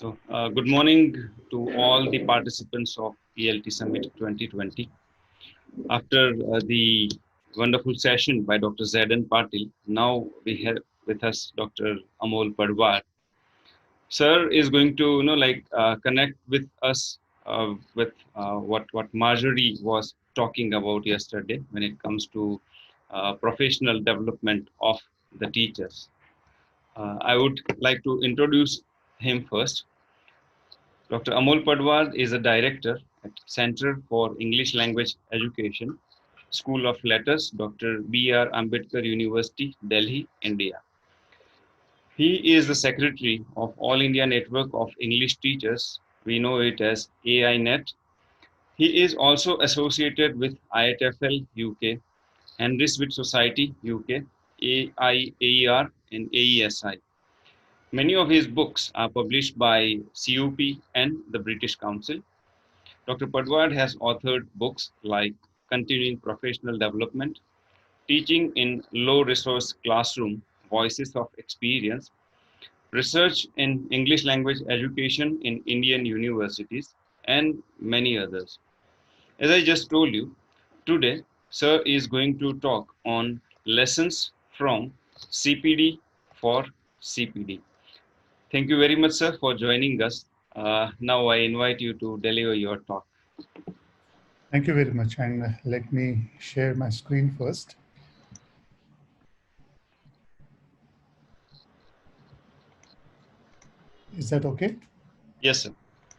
Good morning to all the participants of ELT Summit 2020. After the wonderful session by Dr. Zaidan Patil, now we have with us Dr. Amol Padwad. Sir is going to, connect with us with what Marjorie was talking about yesterday when it comes to professional development of the teachers. I would like to introduce him first. Dr. Amol Padwad is a director at Center for English Language Education, School of Letters, Dr. B.R. Ambedkar University, Delhi, India. He is the secretary of All India Network of English Teachers. We know it as AINet. He is also associated with IATFL UK, Henry Smith Society UK, AIAER, and AESI. Many of his books are published by CUP and the British Council. Dr. Padwad has authored books like Continuing Professional Development, Teaching in Low Resource Classroom, Voices of Experience, Research in English Language Education in Indian Universities, and many others. As I just told you, today, Sir is going to talk on lessons from CPD for CPD. Thank you very much, sir, for joining us. Now I invite you to deliver your talk. Thank you very much. And let me share my screen first. Is that okay? Yes, sir.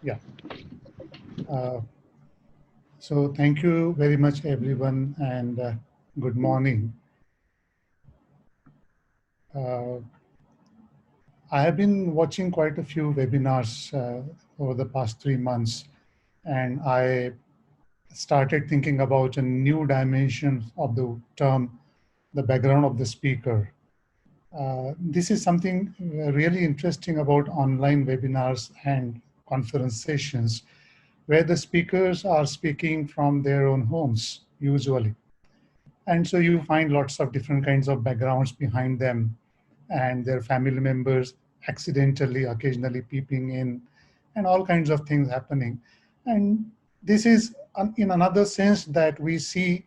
Yeah. So thank you very much, everyone, and good morning. I have been watching quite a few webinars over the past 3 months, and I started thinking about a new dimension of the term, the background of the speaker. This is something really interesting about online webinars and conference sessions, where the speakers are speaking from their own homes, usually. And so you find lots of different kinds of backgrounds behind them, and their family members accidentally, occasionally peeping in, and all kinds of things happening. And this is in another sense that we see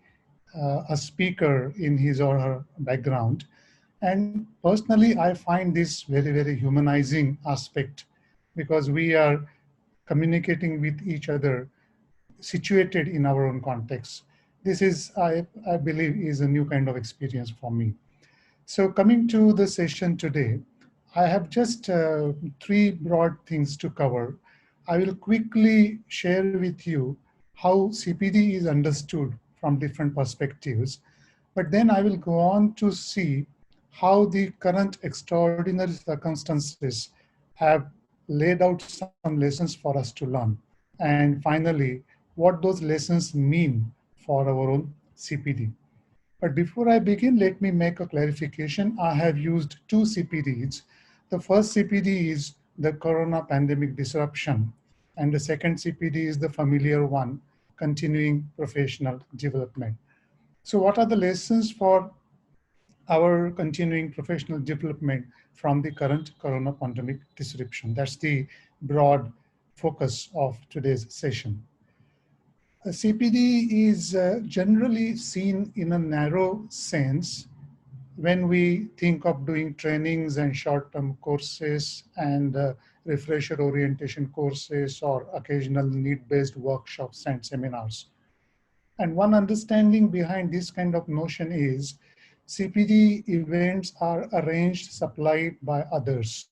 a speaker in his or her background. And personally, I find this very, very humanizing aspect, because we are communicating with each other situated in our own context. This is, I believe, is a new kind of experience for me. So coming to the session today, I have just 3 broad things to cover. I will quickly share with you how CPD is understood from different perspectives, but then I will go on to see how the current extraordinary circumstances have laid out some lessons for us to learn. And finally, what those lessons mean for our own CPD. But before I begin, let me make a clarification. I have used 2 CPDs. The first CPD is the corona pandemic disruption, and the second CPD is the familiar one, continuing professional development. So what are the lessons for our continuing professional development from the current corona pandemic disruption? That's the broad focus of today's session. CPD is generally seen in a narrow sense when we think of doing trainings and short-term courses and refresher orientation courses or occasional need-based workshops and seminars. And one understanding behind this kind of notion is CPD events are arranged, supplied by others.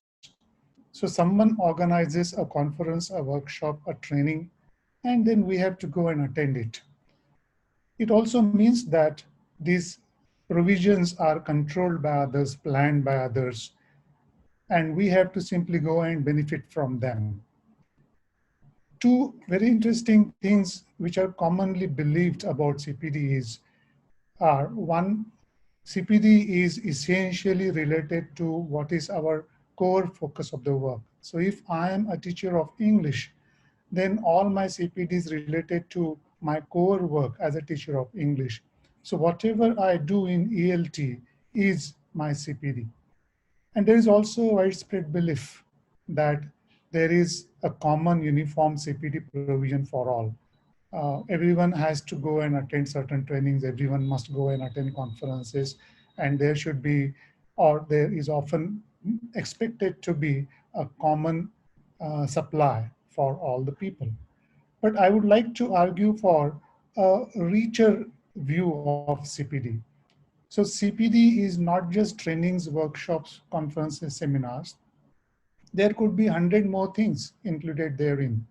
So someone organizes a conference, a workshop, a training, and then we have to go and attend it. It also means that these provisions are controlled by others, planned by others, and we have to simply go and benefit from them. 2 very interesting things which are commonly believed about CPD are: one, CPD is essentially related to what is our core focus of the work. So if I am a teacher of English, then all my CPD is related to my core work as a teacher of English. So whatever I do in ELT is my CPD. And there is also widespread belief that there is a common uniform CPD provision for all. Everyone has to go and attend certain trainings, everyone must go and attend conferences, and there should be, or there is often expected to be, a common supply for all the people. But I would like to argue for a richer view of CPD. So CPD is not just trainings, workshops, conferences, seminars. There could be 100 more things included therein.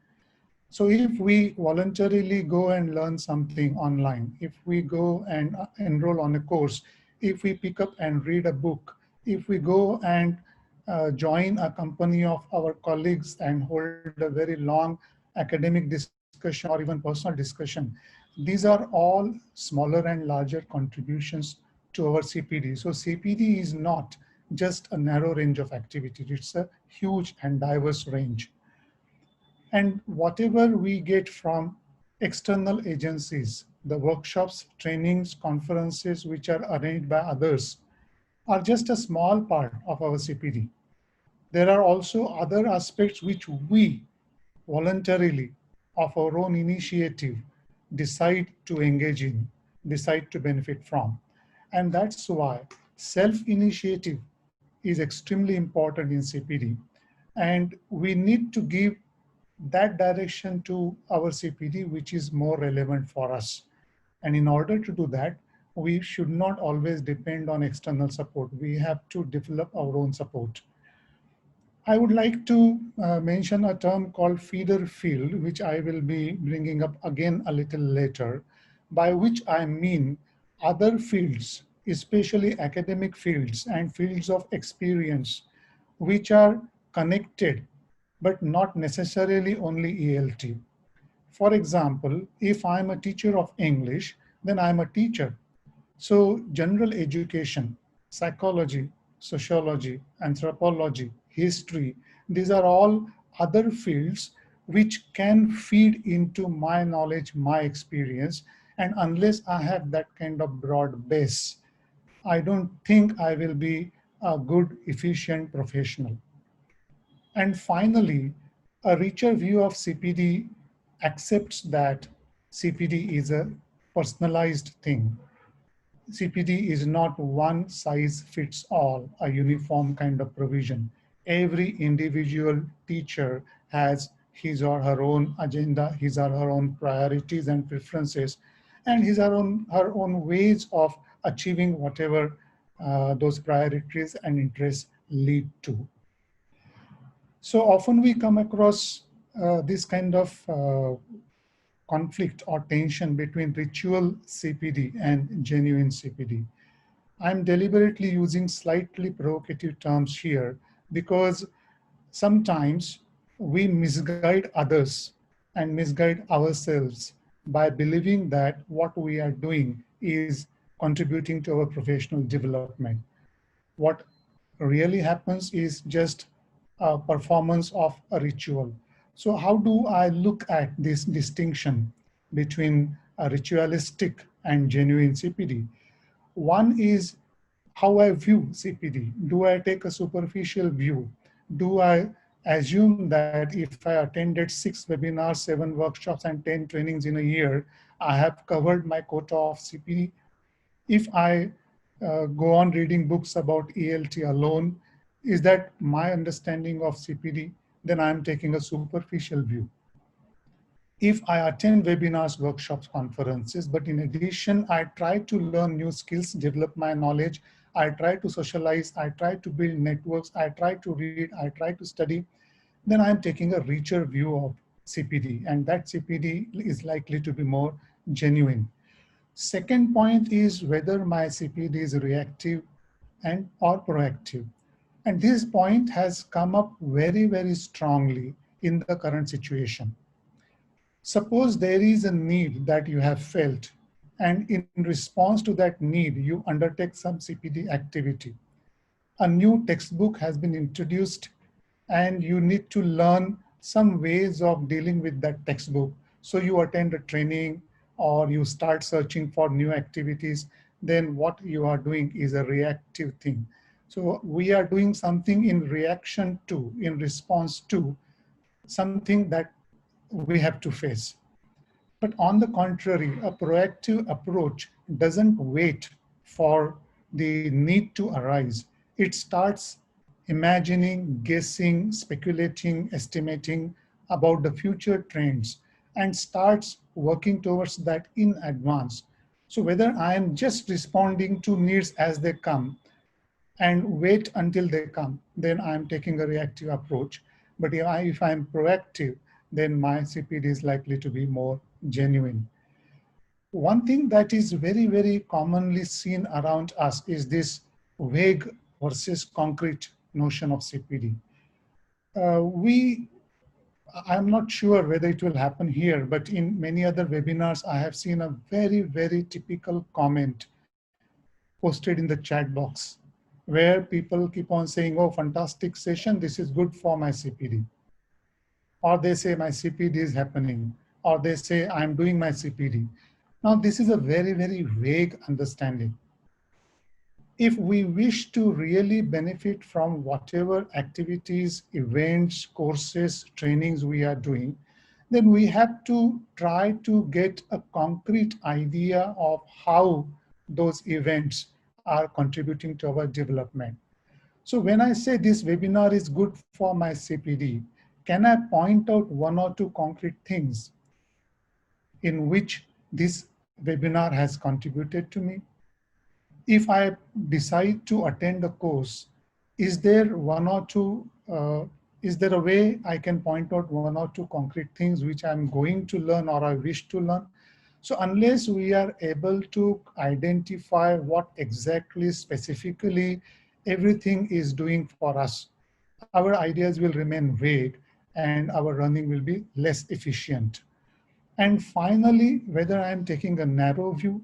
So if we voluntarily go and learn something online, if we go and enroll on a course, if we pick up and read a book, if we go and join a company of our colleagues and hold a very long academic discussion or even personal discussion, these are all smaller and larger contributions to our CPD. So CPD is not just a narrow range of activities, it's a huge and diverse range. And whatever we get from external agencies, the workshops, trainings, conferences which are arranged by others, are just a small part of our CPD. There are also other aspects which we voluntarily, of our own initiative, decide to engage in, decide to benefit from. And that's why self-initiative is extremely important in CPD. And we need to give that direction to our CPD, which is more relevant for us. And in order to do that, we should not always depend on external support. We have to develop our own support. I would like to mention a term called feeder field, which I will be bringing up again a little later, by which I mean other fields, especially academic fields and fields of experience, which are connected, but not necessarily only ELT. For example, if I'm a teacher of English, then I'm a teacher. So general education, psychology, sociology, anthropology, history, these are all other fields which can feed into my knowledge, my experience. And unless I have that kind of broad base, I don't think I will be a good, efficient professional. And finally, a richer view of CPD accepts that CPD is a personalized thing. CPD is not one size fits all, a uniform kind of provision. Every individual teacher has his or her own agenda, his or her own priorities and preferences, and her own ways of achieving whatever those priorities and interests lead to. So often we come across this kind of conflict or tension between ritual CPD and genuine CPD. I'm deliberately using slightly provocative terms here because sometimes we misguide others and misguide ourselves by believing that what we are doing is contributing to our professional development. What really happens is just a performance of a ritual. So how do I look at this distinction between a ritualistic and genuine CPD? One is how I view CPD. Do I take a superficial view? Do I assume that if I attended 6 webinars, 7 workshops, and 10 trainings in a year, I have covered my quota of CPD? If I go on reading books about ELT alone, is that my understanding of CPD? Then I'm taking a superficial view. If I attend webinars, workshops, conferences, but in addition, I try to learn new skills, develop my knowledge, I try to socialize, I try to build networks, I try to read, I try to study, then I'm taking a richer view of CPD, and that CPD is likely to be more genuine. Second point is whether my CPD is reactive and or proactive. And this point has come up very, very strongly in the current situation. Suppose there is a need that you have felt, and in response to that need, you undertake some CPD activity. A new textbook has been introduced, and you need to learn some ways of dealing with that textbook. So you attend a training or you start searching for new activities. Then what you are doing is a reactive thing. So we are doing something in reaction to, in response to something that we have to face. But on the contrary, a proactive approach doesn't wait for the need to arise. It starts imagining, guessing, speculating, estimating about the future trends and starts working towards that in advance. So whether I am just responding to needs as they come and wait until they come, then I'm taking a reactive approach. But if I'm proactive, then my CPD is likely to be more genuine. One thing that is very, very commonly seen around us is this vague versus concrete notion of CPD. We I'm not sure whether it will happen here, but in many other webinars, I have seen a very, very typical comment posted in the chat box where people keep on saying, oh, fantastic session, this is good for my CPD. Or they say my CPD is happening, or they say I'm doing my CPD. Now, this is a very, very vague understanding. If we wish to really benefit from whatever activities, events, courses, trainings we are doing, then we have to try to get a concrete idea of how those events are contributing to our development. So when I say this webinar is good for my CPD, can I point out one or two concrete things in which this webinar has contributed to me? If I decide to attend a course, is there one or two, is there a way I can point out one or two concrete things which I'm going to learn or I wish to learn? So unless we are able to identify what exactly, specifically, everything is doing for us, our ideas will remain vague and our running will be less efficient. And finally, whether I'm taking a narrow view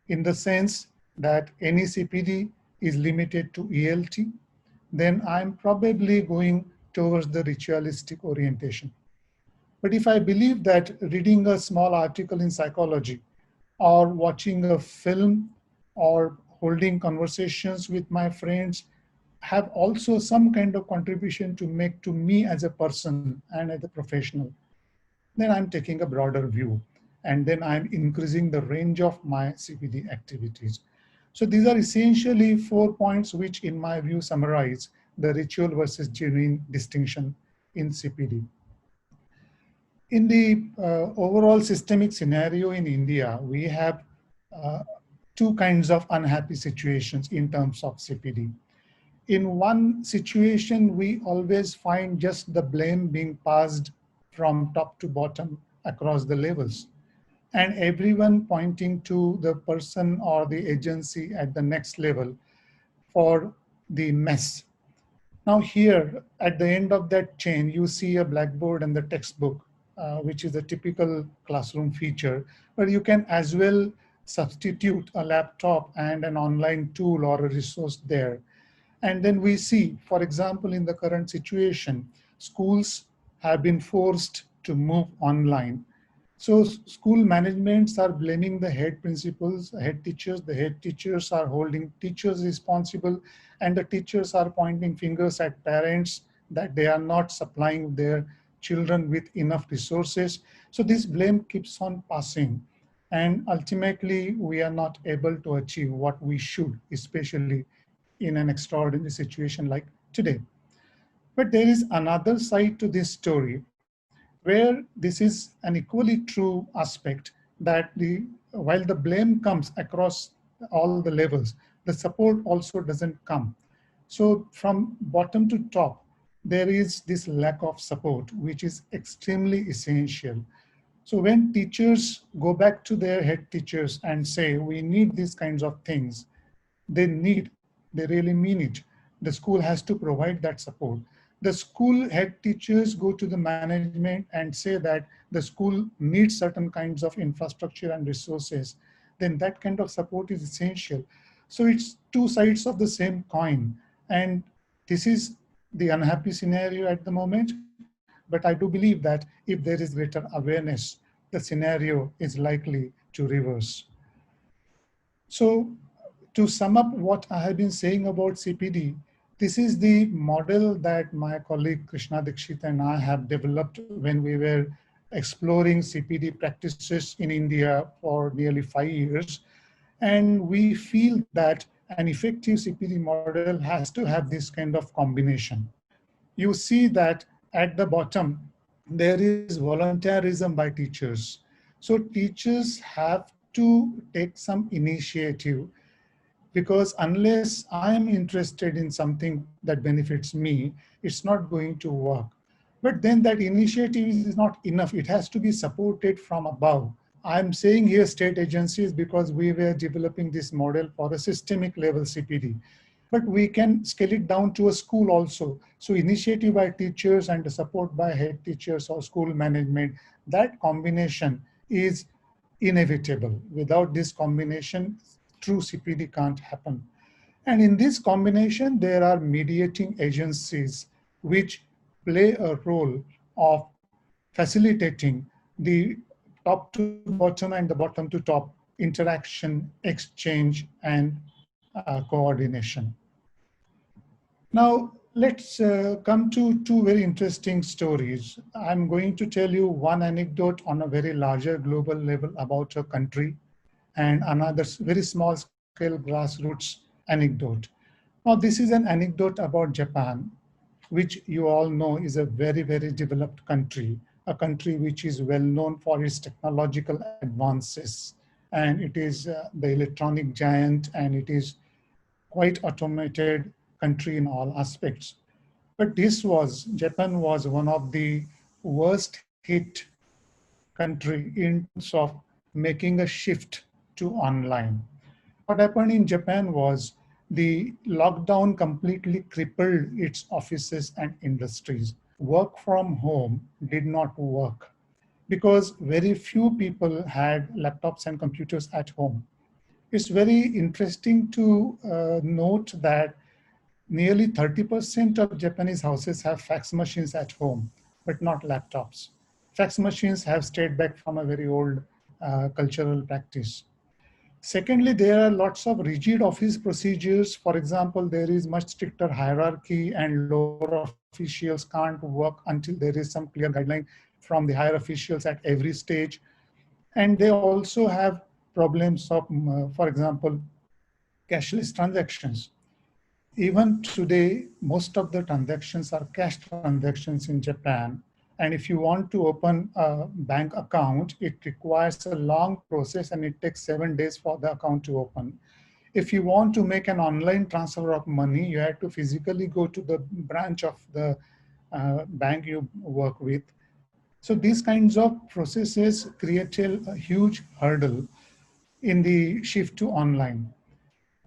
in the sense that any CPD is limited to ELT, then I'm probably going towards the ritualistic orientation. But if I believe that reading a small article in psychology or watching a film or holding conversations with my friends have also some kind of contribution to make to me as a person and as a professional, then I'm taking a broader view and then I'm increasing the range of my CPD activities. So these are essentially 4 points which in my view summarize the ritual versus genuine distinction in CPD. In the overall systemic scenario in India, we have uh, two kinds of unhappy situations in terms of CPD. In one situation, we always find just the blame being passed from top to bottom across the levels, and everyone pointing to the person or the agency at the next level for the mess. Now here, at the end of that chain, you see a blackboard and the textbook, which is a typical classroom feature, but you can as well substitute a laptop and an online tool or a resource there. And then we see, for example, in the current situation, schools have been forced to move online. So school managements are blaming the head principals, head teachers. The head teachers are holding teachers responsible, and the teachers are pointing fingers at parents that they are not supplying their children with enough resources. So this blame keeps on passing, and ultimately we are not able to achieve what we should, especially in an extraordinary situation like today. But there is another side to this story where this is an equally true aspect, that while the blame comes across all the levels, the support also doesn't come. So from bottom to top, there is this lack of support, which is extremely essential. So when teachers go back to their head teachers and say, we need these kinds of things, they need, they really mean it. The school has to provide that support. The school head teachers go to the management and say that the school needs certain kinds of infrastructure and resources, then that kind of support is essential. So it's two sides of the same coin. And this is the unhappy scenario at the moment. But I do believe that if there is greater awareness, the scenario is likely to reverse. So to sum up what I have been saying about CPD, This is the model that my colleague Krishna Dikshit and I have developed when we were exploring CPD practices in India for nearly 5 years. And we feel that an effective CPD model has to have this kind of combination. You see that at the bottom, there is volunteerism by teachers. So teachers have to take some initiative, because unless I am interested in something that benefits me, it's not going to work. But then that initiative is not enough. It has to be supported from above. I'm saying here state agencies because we were developing this model for a systemic level CPD. But we can scale it down to a school also. So initiative by teachers and the support by head teachers or school management, that combination is inevitable. Without this combination, true CPD can't happen. And in this combination, there are mediating agencies which play a role of facilitating the top to bottom and the bottom to top interaction, exchange, and coordination. Now, let's come to two very interesting stories. I'm going to tell you one anecdote on a very larger global level about a country, and another very small scale grassroots anecdote. Now, this is an anecdote about Japan, which you all know is a very, very developed country, a country which is well known for its technological advances. And it is the electronic giant, and it is quite automated country in all aspects. But Japan was one of the worst hit country in terms of making a shift to online. What happened in Japan was the lockdown completely crippled its offices and industries. Work from home did not work because very few people had laptops and computers at home. It's very interesting to note that nearly 30% of Japanese houses have fax machines at home, but not laptops. Fax machines have stayed back from a very old cultural practice. Secondly, there are lots of rigid office procedures. For example, there is much stricter hierarchy, and lower officials can't work until there is some clear guideline from the higher officials at every stage. And they also have problems of, for example, cashless transactions. Even today, most of the transactions are cash transactions in Japan. And if you want to open a bank account, it requires a long process and it takes 7 days for the account to open. If you want to make an online transfer of money, you have to physically go to the branch of the bank you work with. So these kinds of processes create a huge hurdle in the shift to online.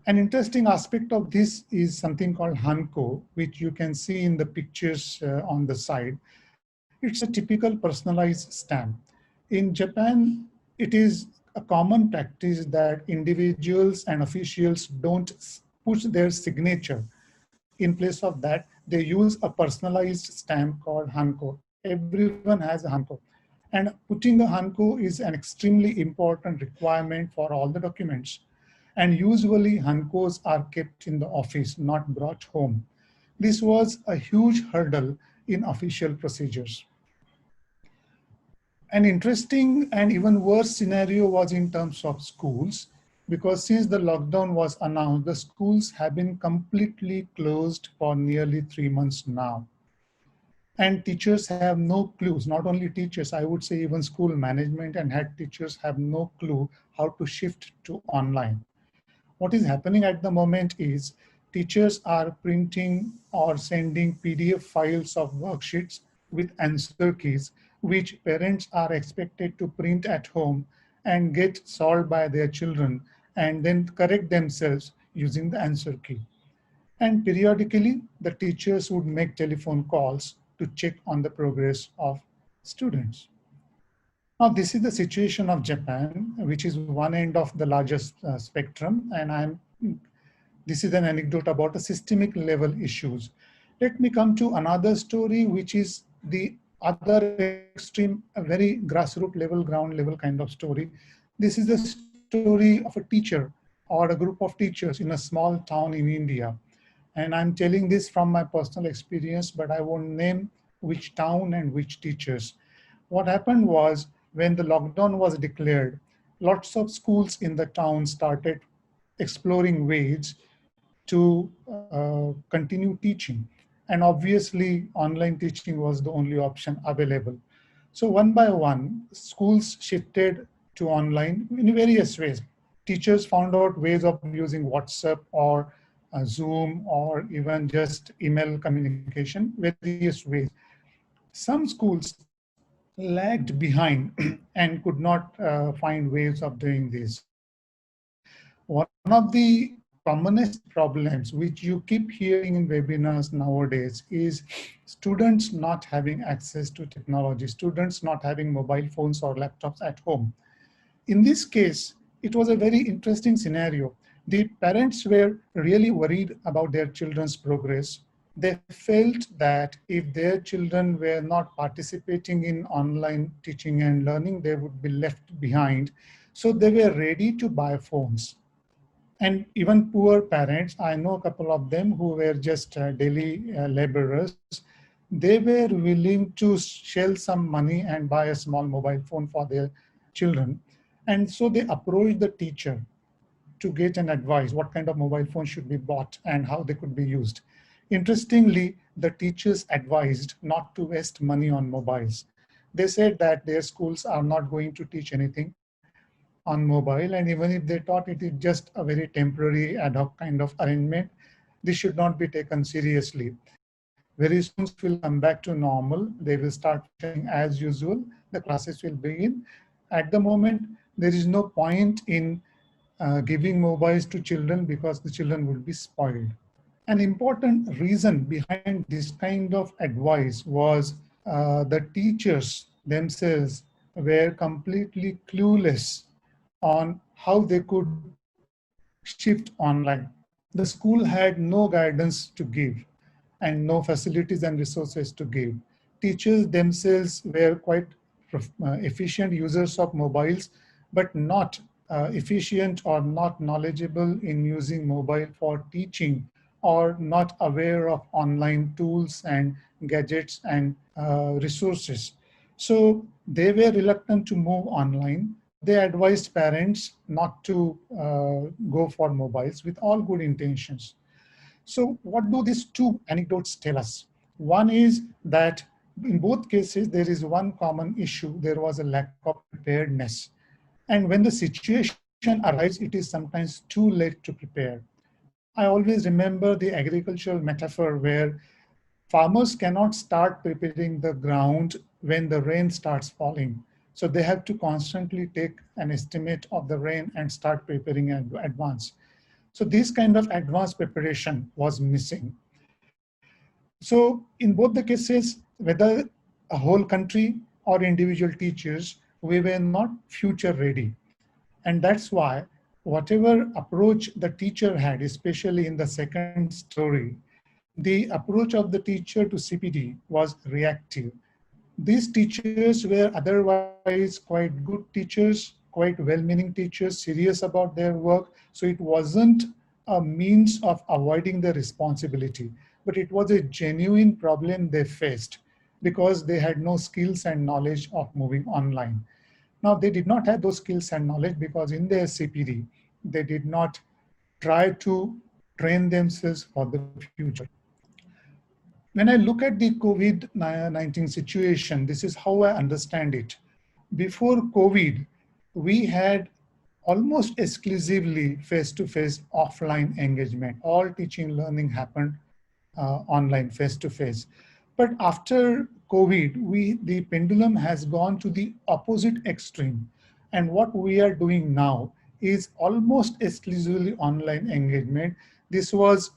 An interesting aspect of this is something called Hanko, which you can see in the pictures on the side. It's a typical personalized stamp. In Japan, it is a common practice that individuals and officials don't push their signature. In place of that, they use a personalized stamp called Hanko. Everyone has a Hanko. And putting a Hanko is an extremely important requirement for all the documents. And usually Hankos are kept in the office, not brought home. This was a huge hurdle in official procedures. An interesting and even worse scenario was in terms of schools, because since the lockdown was announced, the schools have been completely closed for nearly 3 months now. And teachers have no clues, not only teachers, I would say even school management and head teachers have no clue how to shift to online. What is happening at the moment is teachers are printing or sending PDF files of worksheets with answer keys, which parents are expected to print at home and get solved by their children and then correct themselves using the answer key. And periodically, the teachers would make telephone calls to check on the progress of students. Now, this is the situation of Japan, which is one end of the largest spectrum, and this is an anecdote about a systemic level issues. Let me come to another story, which is the other extreme, a very grassroots level, ground level kind of story. This is the story of a teacher or a group of teachers in a small town in India. And I'm telling this from my personal experience, but I won't name which town and which teachers. What happened was when the lockdown was declared, lots of schools in the town started exploring ways to continue teaching. And obviously, online teaching was the only option available. So one by one, schools shifted to online in various ways. Teachers found out ways of using WhatsApp or Zoom or even just email communication, various ways. Some schools lagged behind and could not find ways of doing this. One of the commonest problems which you keep hearing in webinars nowadays is students not having access to technology, students not having mobile phones or laptops at home. In this case, it was a very interesting scenario. The parents were really worried about their children's progress. They felt that if their children were not participating in online teaching and learning, they would be left behind. So they were ready to buy phones. And even poor parents, I know a couple of them who were just daily laborers, they were willing to shell some money and buy a small mobile phone for their children. And so they approached the teacher to get an advice what kind of mobile phone should be bought and how they could be used. Interestingly, the teachers advised not to waste money on mobiles. They said that their schools are not going to teach anything on mobile, and even if they taught, it is just a very temporary ad hoc kind of arrangement. This should not be taken seriously. Very soon schools will come back to normal. They will start functioning as usual. The classes will begin. At the moment, there is no point in giving mobiles to children because the children will be spoiled. An important reason behind this kind of advice was the teachers themselves were completely clueless on how they could shift online. The school had no guidance to give and no facilities and resources to give. Teachers themselves were quite efficient users of mobiles, but not efficient or not knowledgeable in using mobile for teaching or not aware of online tools and gadgets and resources. So they were reluctant to move online. They advised parents not to go for mobiles with all good intentions. So what do these two anecdotes tell us? One is that in both cases, there is one common issue. There was a lack of preparedness. And when the situation arrives, it is sometimes too late to prepare. I always remember the agricultural metaphor where farmers cannot start preparing the ground when the rain starts falling. So they have to constantly take an estimate of the rain and start preparing in advance. So this kind of advanced preparation was missing. So in both the cases, whether a whole country or individual teachers, we were not future ready. And that's why whatever approach the teacher had, especially in the second story, the approach of the teacher to CPD was reactive. These teachers were otherwise quite good teachers, quite well-meaning teachers, serious about their work. So it wasn't a means of avoiding the responsibility, but it was a genuine problem they faced because they had no skills and knowledge of moving online. Now, they did not have those skills and knowledge because in their CPD, they did not try to train themselves for the future. When I look at the COVID-19 situation, this is how I understand it. Before COVID, we had almost exclusively face-to-face offline engagement. All teaching learning happened online, face-to-face. But after COVID, the pendulum has gone to the opposite extreme. And what we are doing now is almost exclusively online engagement. This was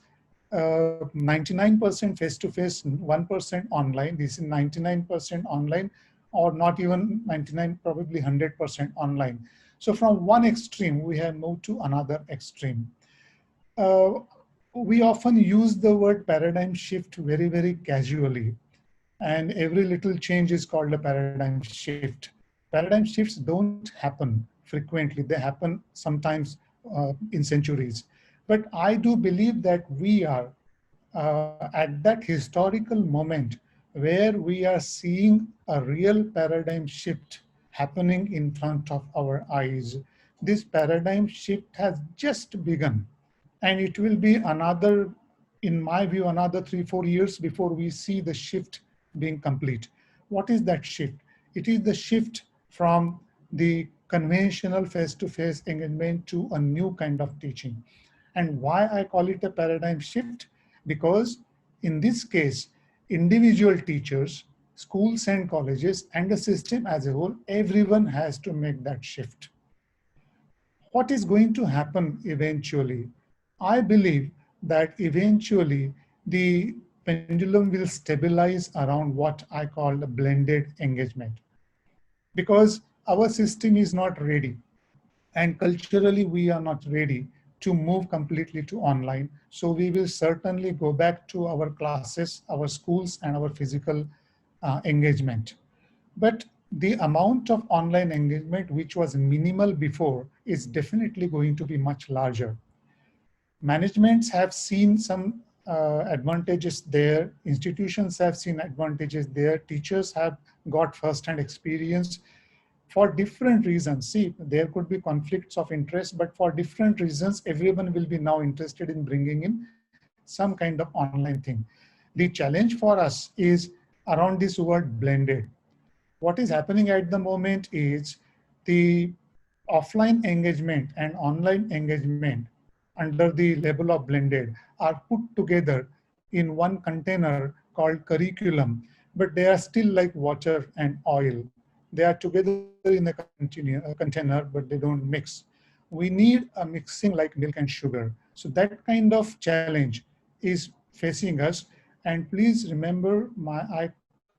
99% face-to-face, 1% online. This is 99% online, or not even 99, probably 100% online. So from one extreme, we have moved to another extreme. Uh, we often use the word paradigm shift very, very casually. And every little change is called a paradigm shift. Paradigm shifts don't happen frequently. They happen sometimes in centuries. But I do believe that we are at that historical moment where we are seeing a real paradigm shift happening in front of our eyes. This paradigm shift has just begun, and it will be another, in my view, another 3 4 years before we see the shift being complete. What is that shift? It is the shift from the conventional face-to-face engagement to a new kind of teaching. And why I call it a paradigm shift? Because in this case, individual teachers, schools and colleges, and the system as a whole, everyone has to make that shift. What is going to happen eventually? I believe that eventually the pendulum will stabilize around what I call the blended engagement, because our system is not ready, and culturally we are not ready to move completely to online. So we will certainly go back to our classes, our schools, and our physical engagement. But the amount of online engagement which was minimal before is definitely going to be much larger. Managements have seen some advantages there, institutions have seen advantages there, teachers have got first-hand experience for different reasons. See, there could be conflicts of interest, but for different reasons, everyone will be now interested in bringing in some kind of online thing. The challenge for us is around this word blended. What is happening at the moment is the offline engagement and online engagement under the level of blended are put together in one container called curriculum, but they are still like water and oil. They are together in a container, but they don't mix. We need a mixing like milk and sugar. So that kind of challenge is facing us. And please remember,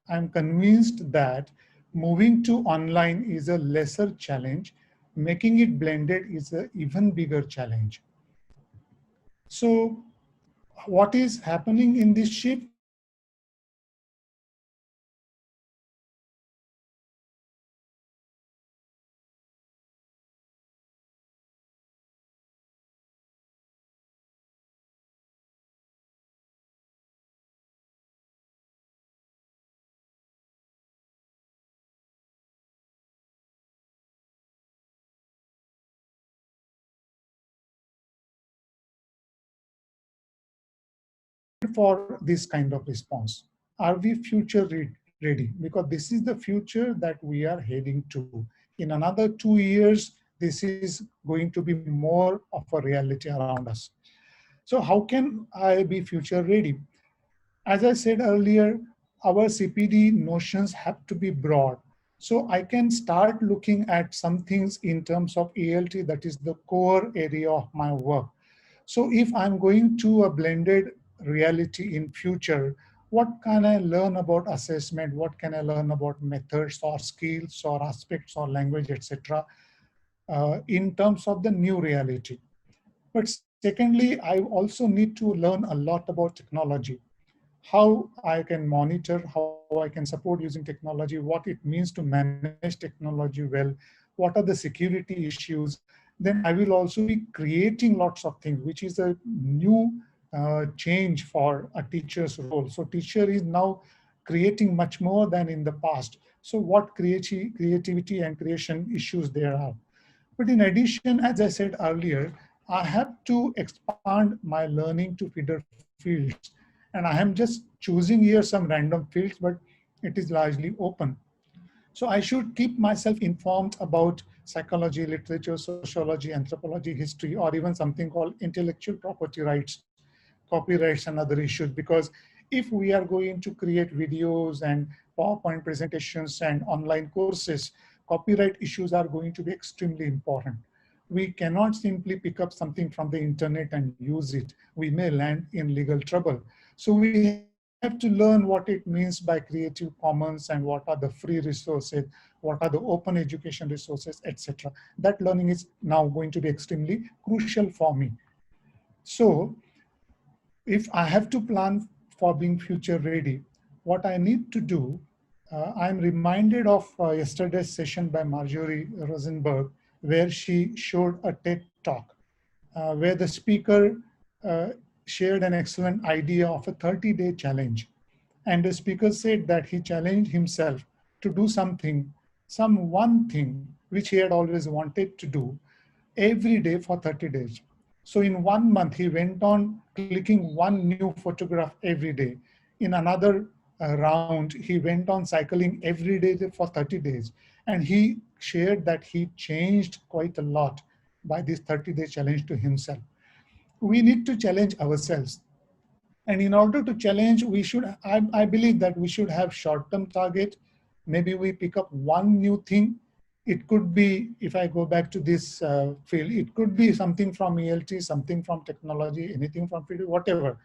I'm convinced that moving to online is a lesser challenge. Making it blended is an even bigger challenge. So what is happening in this shift? For this kind of response? Are we future ready? Because this is the future that we are heading to. In another 2 years, this is going to be more of a reality around us. So how can I be future ready? As I said earlier, our CPD notions have to be broad. So I can start looking at some things in terms of ELT, that is the core area of my work. So if I'm going to a blended reality in future, what can I learn about assessment? What can I learn about methods or skills or aspects or language, etc., in terms of the new reality? But secondly, I also need to learn a lot about technology, how I can monitor, how I can support using technology, what it means to manage technology well, what are the security issues. Then I will also be creating lots of things, which is a new change for a teacher's role. So teacher is now creating much more than in the past. So what creativity and creation issues there are. But in addition, as I said earlier, I have to expand my learning to feeder fields. And I am just choosing here some random fields, but it is largely open. So I should keep myself informed about psychology, literature, sociology, anthropology, history, or even something called intellectual property rights, copyrights, and other issues. Because if we are going to create videos and PowerPoint presentations and online courses, copyright issues are going to be extremely important. We cannot simply pick up something from the internet and use it. We may land in legal trouble. So we have to learn what it means by Creative Commons and what are the free resources, what are the open education resources, etc. That learning is now going to be extremely crucial for me. So if I have to plan for being future ready, what I need to do, I'm reminded of yesterday's session by Marjorie Rosenberg, where she showed a TED talk, where the speaker, uh, shared an excellent idea of a 30-day challenge. And the speaker said that he challenged himself to do something, some one thing which he had always wanted to do every day for 30 days. So in 1 month, he went on clicking one new photograph every day. In another round, he went on cycling every day for 30 days. And he shared that he changed quite a lot by this 30-day challenge to himself. We need to challenge ourselves. And in order to challenge, I believe that we should have short-term target. Maybe we pick up one new thing. It could be, if I go back to this field, it could be something from ELT, something from technology, anything from field, whatever.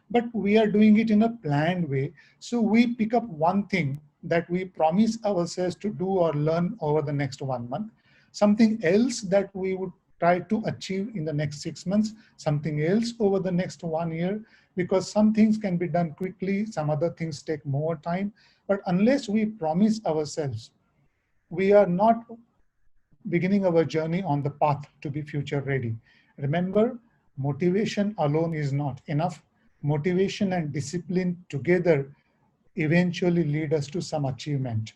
But we are doing it in a planned way. So we pick up one thing that we promise ourselves to do or learn over the next 1 month, something else that we would try to achieve in the next 6 months, something else over the next 1 year, because some things can be done quickly, some other things take more time. But unless we promise ourselves, we are not beginning our journey on the path to be future ready. Remember, motivation alone is not enough. Motivation and discipline together eventually lead us to some achievement.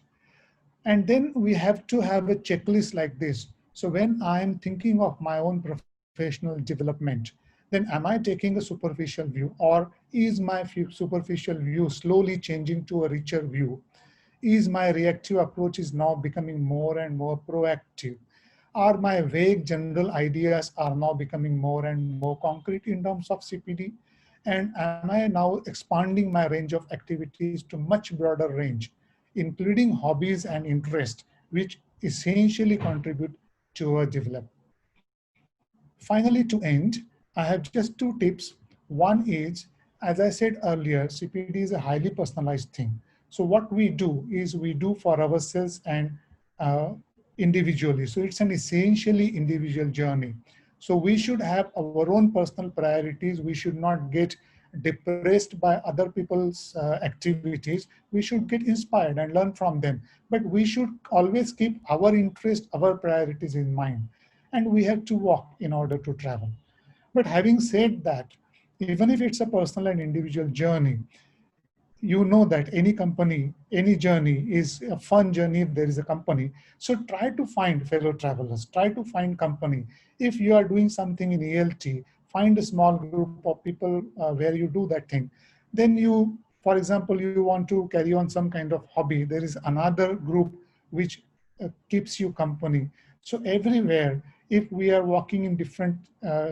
And then we have to have a checklist like this. So when I am thinking of my own professional development, then am I taking a superficial view, or is my superficial view slowly changing to a richer view? Is my reactive approach is now becoming more and more proactive? Are my vague general ideas are now becoming more and more concrete in terms of CPD? And am I now expanding my range of activities to much broader range, including hobbies and interests, which essentially contribute to our development? Finally, to end, I have just two tips. One is, as I said earlier, CPD is a highly personalized thing. So what we do is we do for ourselves and uh, individually. So it's an essentially individual journey. So we should have our own personal priorities. We should not get depressed by other people's activities. We should get inspired and learn from them. But we should always keep our interest, our priorities in mind. And we have to walk in order to travel. But having said that, even if it's a personal and individual journey, you know that any company, any journey is a fun journey if there is a company. So try to find fellow travelers, try to find company. If you are doing something in ELT, find a small group of people where you do that thing. Then you, for example, you want to carry on some kind of hobby, there is another group which keeps you company. So everywhere, if we are walking in different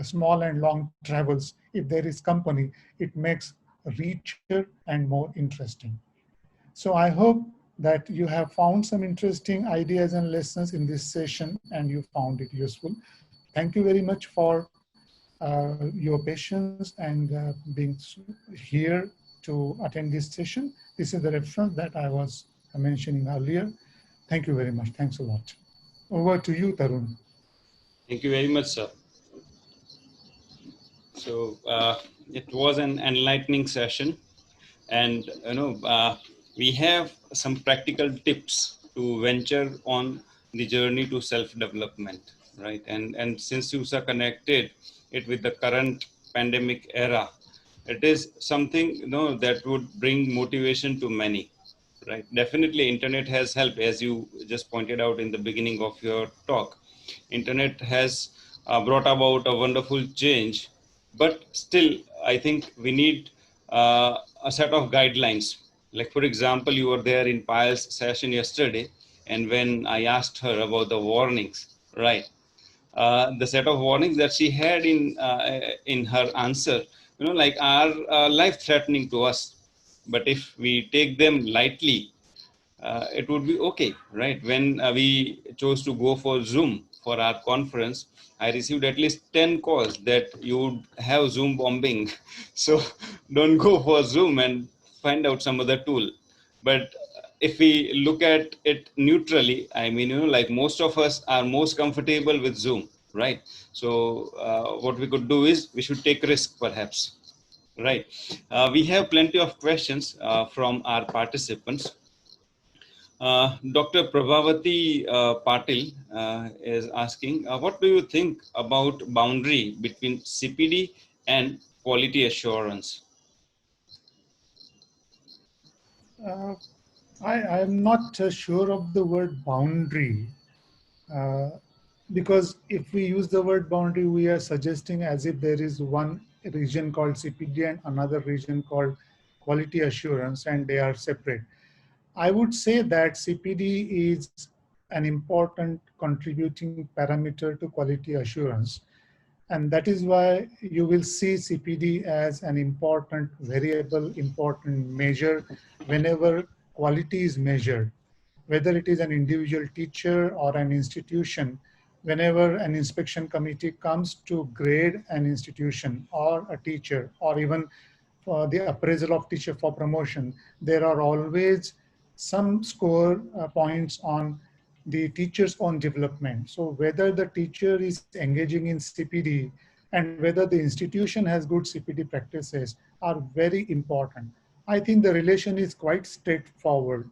small and long travels, if there is company, it makes richer and more interesting. So I hope that you have found some interesting ideas and lessons in this session and you found it useful. Thank you very much for your patience and being here to attend this session. This is the reference that I was mentioning earlier. Thank you very much. Thanks a lot. Over to you, Tarun. Thank you very much, sir. So it was an enlightening session, and we have some practical tips to venture on the journey to self-development, right? And since you are connected it with the current pandemic era, it is something that would bring motivation to many, right? Definitely, internet has helped, as you just pointed out in the beginning of your talk. Internet has brought about a wonderful change, but still, I think we need a set of guidelines. Like, for example, you were there in Payal's session yesterday, and when I asked her about the warnings, right? The set of warnings that she had in her answer, like are life threatening to us. But if we take them lightly, it would be okay, right? When we chose to go for Zoom for our conference, I received at least 10 calls that you would have Zoom bombing. So don't go for Zoom and find out some other tool. But if we look at it neutrally, I mean, like most of us are most comfortable with Zoom, right? So what we could do is we should take risk perhaps, right? We have plenty of questions from our participants. Dr. Prabhavati Patil is asking, what do you think about boundary between CPD and quality assurance? Uh, I am not sure of the word boundary, uh, because if we use the word boundary, we are suggesting as if there is one region called CPD and another region called quality assurance, and they are separate. I would say that CPD is an important contributing parameter to quality assurance. And that is why you will see CPD as an important variable, important measure whenever quality is measured, whether it is an individual teacher or an institution. Whenever an inspection committee comes to grade an institution or a teacher, or even for the appraisal of teacher for promotion, there are always some score points on the teacher's own development. So whether the teacher is engaging in CPD and whether the institution has good CPD practices are very important. I think the relation is quite straightforward.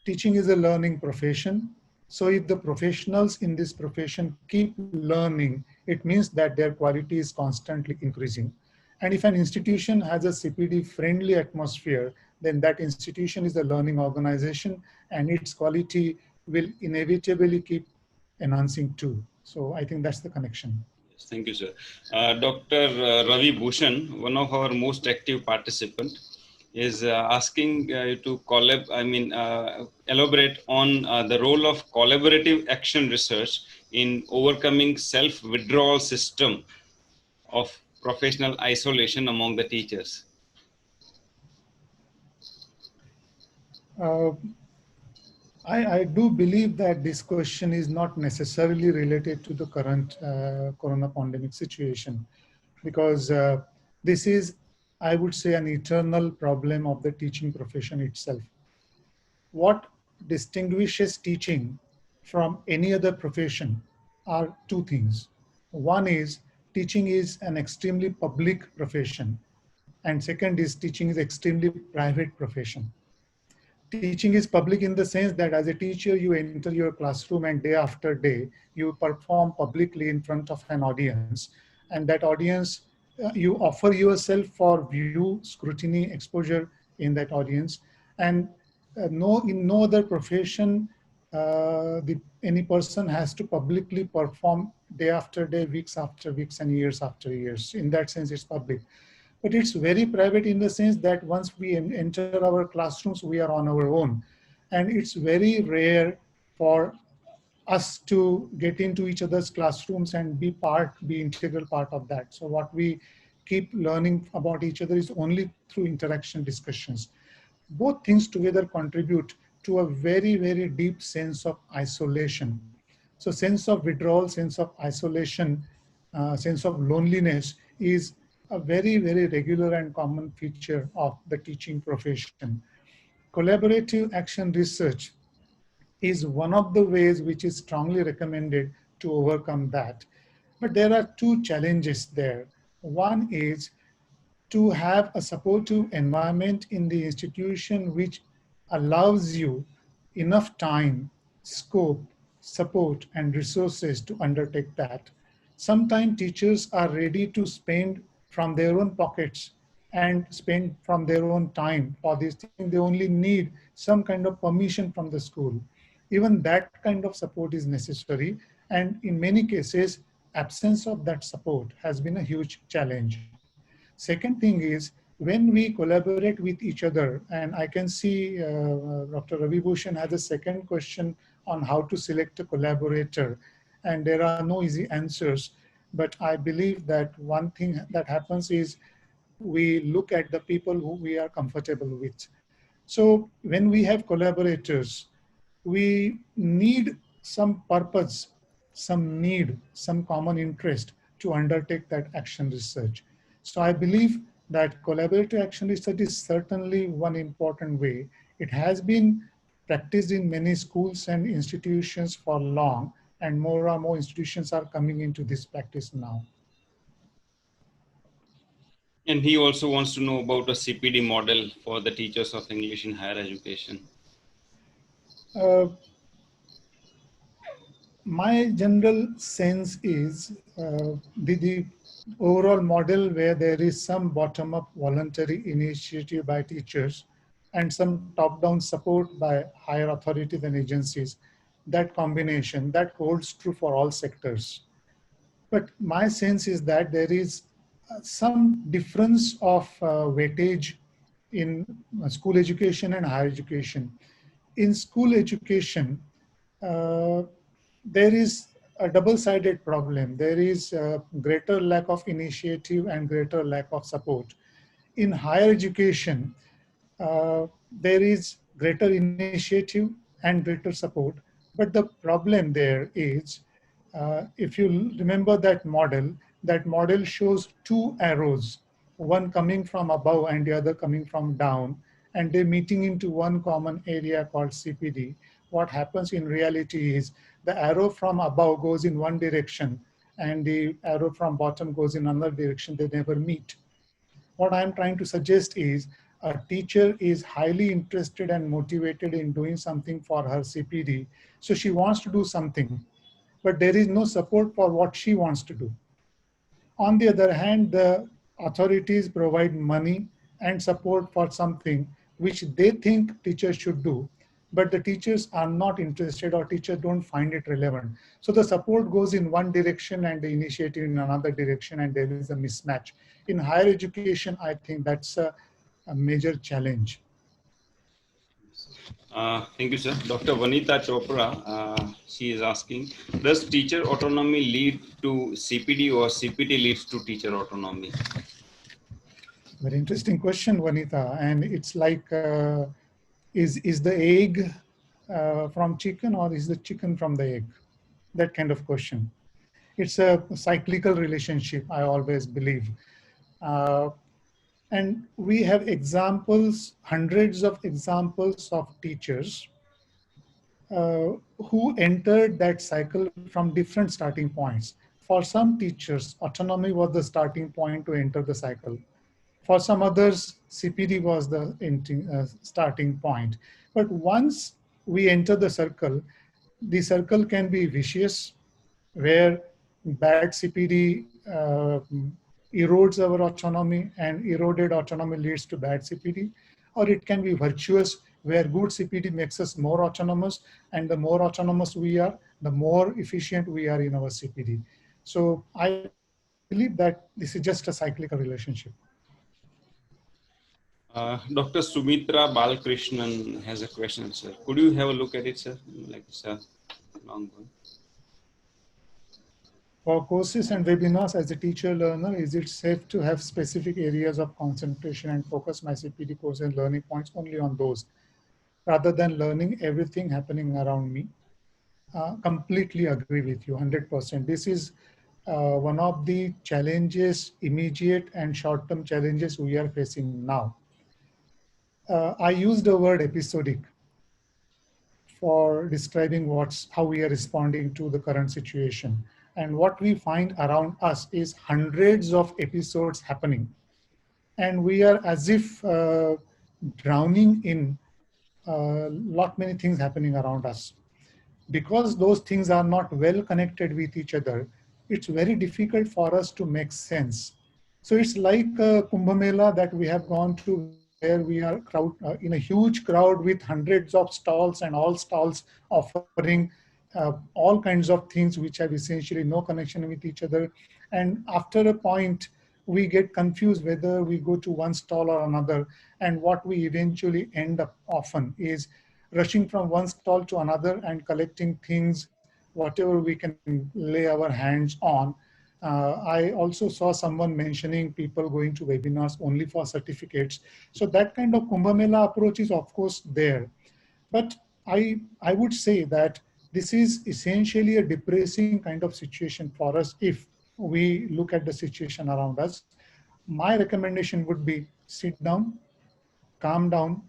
Teaching is a learning profession. So if the professionals in this profession keep learning, it means that their quality is constantly increasing. And if an institution has a CPD friendly atmosphere, then that institution is a learning organization and its quality will inevitably keep enhancing too. So I think that's the connection. Yes, thank you, sir. Dr. Ravi Bhushan, one of our most active participant, is asking you to elaborate on the role of collaborative action research in overcoming self-withdrawal system of professional isolation among the teachers. Uh, I do believe that this question is not necessarily related to the current corona pandemic situation, because this is, I would say, an eternal problem of the teaching profession itself. What distinguishes teaching from any other profession are two things. One is teaching is an extremely public profession, and second is teaching is extremely private profession. Teaching is public in the sense that as a teacher, you enter your classroom and day after day, you perform publicly in front of an audience. And that audience, you offer yourself for view, scrutiny, exposure in that audience. And in no other profession, any person has to publicly perform day after day, weeks after weeks, and years after years. In that sense, it's public. But it's very private in the sense that once we enter our classrooms, we are on our own. And it's very rare for us to get into each other's classrooms and be integral part of that. So what we keep learning about each other is only through interaction discussions. Both things together contribute to a very, very deep sense of isolation. So sense of withdrawal, sense of isolation, sense of loneliness is a very, very regular and common feature of the teaching profession. Collaborative action research is one of the ways which is strongly recommended to overcome that. But there are two challenges there. One is to have a supportive environment in the institution which allows you enough time, scope, support, and resources to undertake that. Sometimes teachers are ready to spend from their own pockets and spend from their own time for these things. They only need some kind of permission from the school. Even that kind of support is necessary. And in many cases, absence of that support has been a huge challenge. Second thing is, when we collaborate with each other, and I can see Dr. Ravi Bhushan has a second question on how to select a collaborator, and there are no easy answers. But I believe that one thing that happens is we look at the people who we are comfortable with. So when we have collaborators, we need some purpose, some need, some common interest to undertake that action research. So I believe that collaborative action research is certainly one important way. It has been practiced in many schools and institutions for long, and more and more institutions are coming into this practice now. And he also wants to know about a CPD model for the teachers of English in higher education. Uh, my general sense is overall model where there is some bottom-up voluntary initiative by teachers and some top-down support by higher authorities and agencies. That combination, that holds true for all sectors. But my sense is that there is some difference of weightage in school education and higher education. In school education, uh, there is a double-sided problem. There is a greater lack of initiative and greater lack of support. In higher education, there is greater initiative and greater support. But the problem there is, if you remember that model shows two arrows, one coming from above and the other coming from down, and they're meeting into one common area called CPD. What happens in reality is the arrow from above goes in one direction and the arrow from bottom goes in another direction. They never meet. What I'm trying to suggest is a teacher is highly interested and motivated in doing something for her CPD. So she wants to do something, but there is no support for what she wants to do. On the other hand, the authorities provide money and support for something which they think teachers should do, but the teachers are not interested or teachers don't find it relevant. So the support goes in one direction and the initiative in another direction, and there is a mismatch. In higher education, I think that's a major challenge. Thank you, sir. Dr. Vanita Chopra, she is asking, does teacher autonomy lead to CPD or CPD leads to teacher autonomy? Very interesting question, Vanita. And it's like, is the egg from chicken or is the chicken from the egg? That kind of question. It's a cyclical relationship, I always believe. Uh, and we have examples, hundreds of examples of teachers who entered that cycle from different starting points. For some teachers, autonomy was the starting point to enter the cycle. For some others, CPD was the starting point. But once we enter the circle can be vicious, where bad CPD erodes our autonomy and eroded autonomy leads to bad CPD, or it can be virtuous, where good CPD makes us more autonomous, and the more autonomous we are, the more efficient we are in our CPD. So I believe that this is just a cyclical relationship. Dr. Sumitra Balkrishnan has a question, sir. Could you have a look at it, sir? Like it's a long one. For courses and webinars, as a teacher learner, is it safe to have specific areas of concentration and focus my CPD course and learning points only on those rather than learning everything happening around me? Completely agree with you, 100%. This is one of the challenges, immediate and short-term challenges we are facing now. I used the word episodic for describing how we are responding to the current situation. And what we find around us is hundreds of episodes happening. And we are as if drowning in lot many things happening around us. Because those things are not well connected with each other, it's very difficult for us to make sense. So it's like a Kumbh Mela that we have gone to, where we are in a huge crowd with hundreds of stalls, and all stalls offering all kinds of things which have essentially no connection with each other. And after a point, we get confused whether we go to one stall or another. And what we eventually end up often is rushing from one stall to another and collecting things, whatever we can lay our hands on. I also saw someone mentioning people going to webinars only for certificates. So that kind of Kumbh Mela approach is of course there. But I would say that this is essentially a depressing kind of situation for us if we look at the situation around us. My recommendation would be sit down, calm down,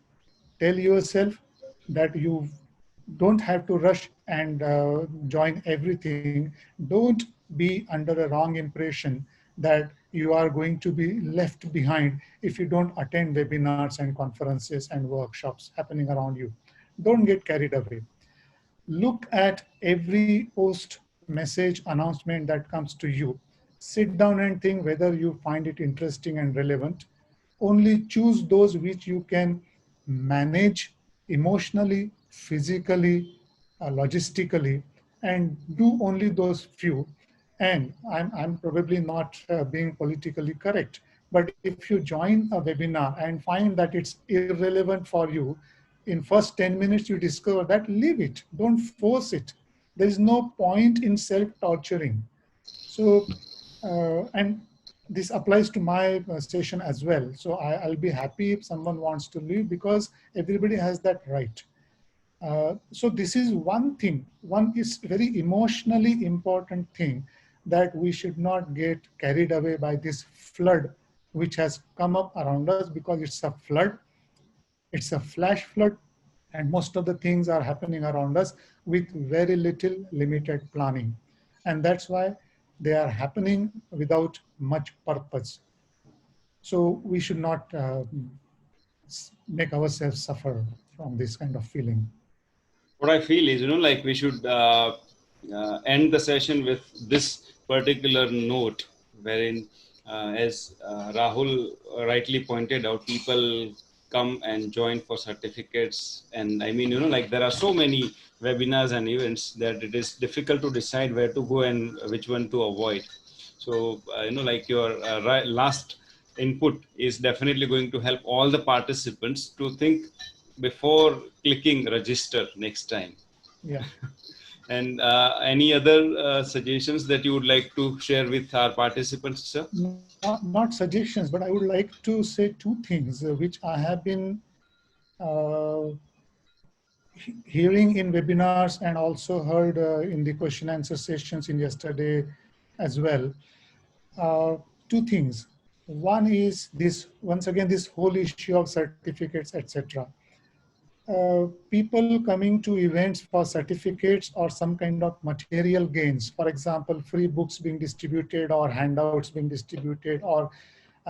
tell yourself that you don't have to rush and join everything. Don't be under a wrong impression that you are going to be left behind if you don't attend webinars and conferences and workshops happening around you. Don't get carried away. Look at every post, message, announcement that comes to you. Sit down and think whether you find it interesting and relevant. Only choose those which you can manage emotionally, physically, logistically, and do only those few. And I'm probably not being politically correct, but if you join a webinar and find that it's irrelevant for you, in first 10 minutes you discover that, leave it. Don't force it. There is no point in self-torturing. So, and this applies to my session as well. So I'll be happy if someone wants to leave, because everybody has that right. So this is one thing. One is very emotionally important thing, that we should not get carried away by this flood which has come up around us, because it's a flood, it's a flash flood, and most of the things are happening around us with very little limited planning. And that's why they are happening without much purpose. So we should not make ourselves suffer from this kind of feeling. What I feel is, like we should end the session with this particular note, wherein, as Rahul rightly pointed out, people come and join for certificates. And I mean, like there are so many webinars and events that it is difficult to decide where to go and which one to avoid. So, like your last input is definitely going to help all the participants to think before clicking register next time. Yeah. And any other suggestions that you would like to share with our participants, sir? Not suggestions, but I would like to say two things which I have been uh, hearing in webinars and also heard in the question answer sessions in yesterday as well. Uh, Two things. One is this, once again, this whole issue of certificates, etc. People coming to events for certificates or some kind of material gains, for example, free books being distributed or handouts being distributed, or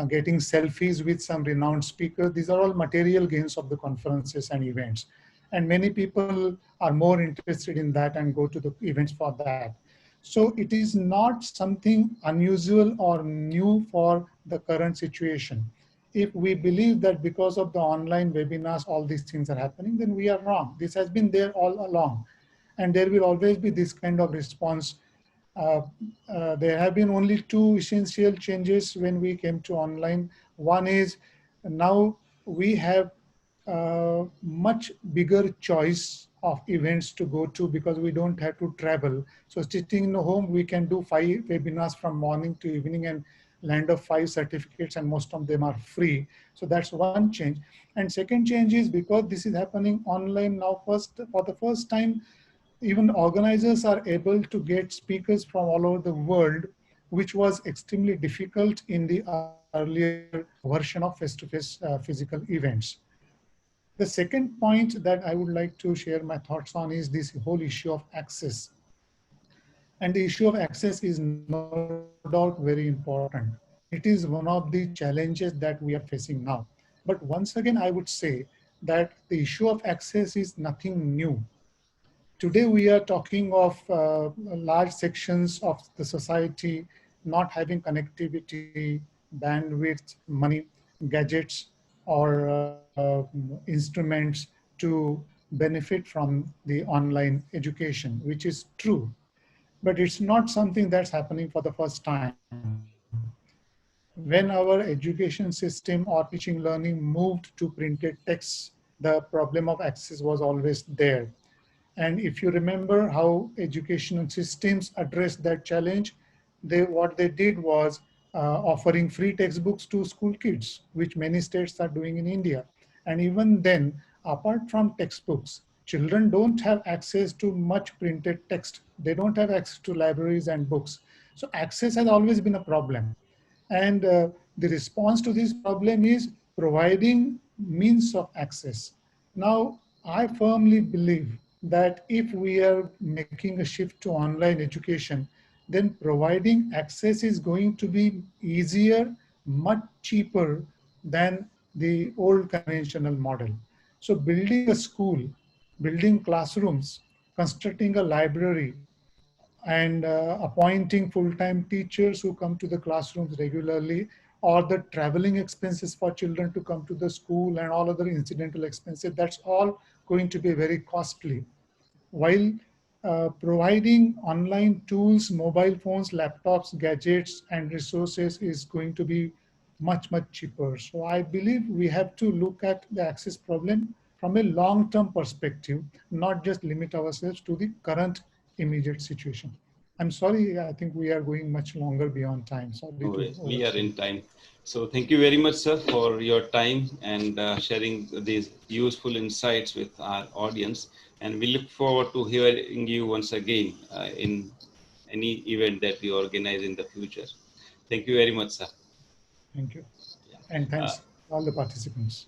getting selfies with some renowned speaker. These are all material gains of the conferences and events. And many people are more interested in that and go to the events for that. So it is not something unusual or new for the current situation. If we believe that because of the online webinars, all these things are happening, then we are wrong. This has been there all along. And there will always be this kind of response. uh, there have been only two essential changes when we came to online. One is, now we have much bigger choice of events to go to, because we don't have to travel. So sitting in the home, we can do 5 webinars from morning to evening and land of 5 certificates, and most of them are free. So that's one change. And second change is, because this is happening online now, for the first time, even organizers are able to get speakers from all over the world, which was extremely difficult in the earlier version of face-to-face physical events. The second point that I would like to share my thoughts on is this whole issue of access. And the issue of access is no doubt very important. It is one of the challenges that we are facing now. But once again, I would say that the issue of access is nothing new. Today, we are talking of large sections of the society not having connectivity, bandwidth, money, gadgets, or instruments to benefit from the online education, which is true. But it's not something that's happening for the first time. When our education system or teaching learning moved to printed texts, the problem of access was always there. And if you remember how educational systems addressed that challenge, what they did was offering free textbooks to school kids, which many states are doing in India. And even then, apart from textbooks, children don't have access to much printed text. They don't have access to libraries and books. So access has always been a problem. And the response to this problem is providing means of access. Now, I firmly believe that if we are making a shift to online education, then providing access is going to be easier, much cheaper than the old conventional model. So building a school, building classrooms, constructing a library, and appointing full-time teachers who come to the classrooms regularly, or the traveling expenses for children to come to the school and all other incidental expenses, that's all going to be very costly. While providing online tools, mobile phones, laptops, gadgets, and resources is going to be much, much cheaper. So I believe we have to look at the access problem from a long-term perspective, not just limit ourselves to the current immediate situation. I'm sorry, I think we are going much longer beyond time. Sorry No to worries. We are overstay. in time. So thank you very much, sir, for your time and sharing these useful insights with our audience. And we look forward to hearing you once again in any event that we organize in the future. Thank you very much, sir. Thank you. And Uh, thanks all the participants.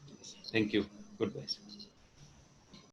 thank you. Goodbye.